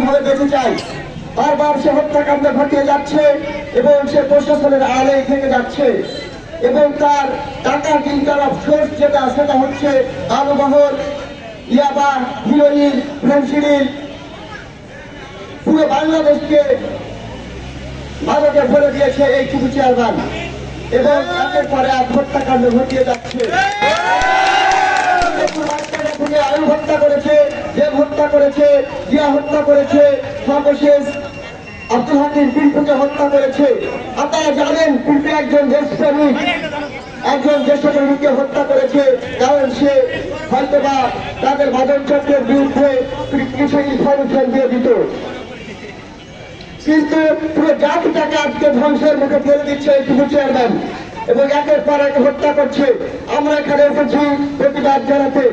কিভাবে বেঁচে চাই। বারবার সে হত্যাকাণ্ড ঘটিয়ে যাচ্ছে এবং সে প্রশাসনের আড়ালে থেকে যাচ্ছে এবং তার টাকার ইনকাম অফ সোর্স যেটা সেটা হচ্ছে আলুবহর, ইয়াবা, হিরোইন, ফেন্সিডিল। পুরো বাংলাদেশকে ভারতে ভরে দিয়েছে এই টিপু চেয়ারম্যান এবং একের পরে এক হত্যাকাণ্ড ঘটিয়ে যাচ্ছে। আলু হত্যা করেছে, দেব হত্যা করেছে, জিয়া হত্যা করেছে, সর্বশেষ আব্দুল হাকিম পিন্টুকে হত্যা করেছে। আপনারা জানেন পিন্টু একজন দেশপ্রেমিককে হত্যা করেছে, কারণ সে হয়তোবা তাদের বাদন চক্রের বিরুদ্ধে কিছু ইনফরমেশন দিয়ে দিত। কিন্তু পুরো জাতিটাকে আজকে ধ্বংসের মুখে ফেলে দিচ্ছে এই টিপু চেয়ারম্যান এবং একের পর এক হত্যা করছে। আমরা এখানে এসেছি প্রতিবাদ জানাতে,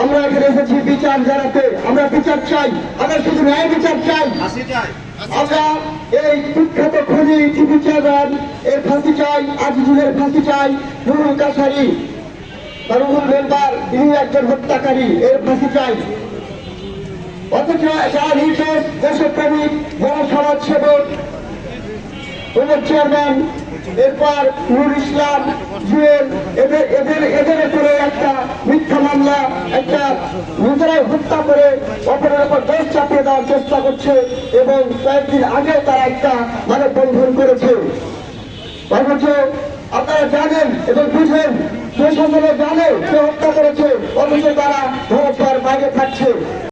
আমরা এখানে এসেছি বিচার জানাতে। আমরা বিচার চাই, আমরা শুধু ন্যায় বিচার চাই। আমরা এই বিখ্যাত খুনি টিপু চেয়ারম্যান এর ফাঁসি চাই, আজিজুলের ফাঁসি চাই, নুরুল কাছারি রুহুল মেম্বার তিনি একজন হত্যাকারী, এর ফাঁসি চাই। অথচ যারা নির্দেশ দেশপ্রেমিক, যারা সমাজসেবক, চেয়ারম্যান, এরপর নুরুল ইসলাম, জুয়েল, এদের উপরে একটা মিথ্যা মামলা, একটা নিজেরাই হত্যা করে অপরের উপর দোষ চাপিয়ে দেওয়ার চেষ্টা করছে এবং কয়েকদিন আগেও তারা একটা মানববন্ধন করেছে। অথচ আপনারা জানেন এবং বুঝেন, প্রশাসনে জানে সে হত্যা করেছে, অথচ তারা ধরার বাইরে থাকছে।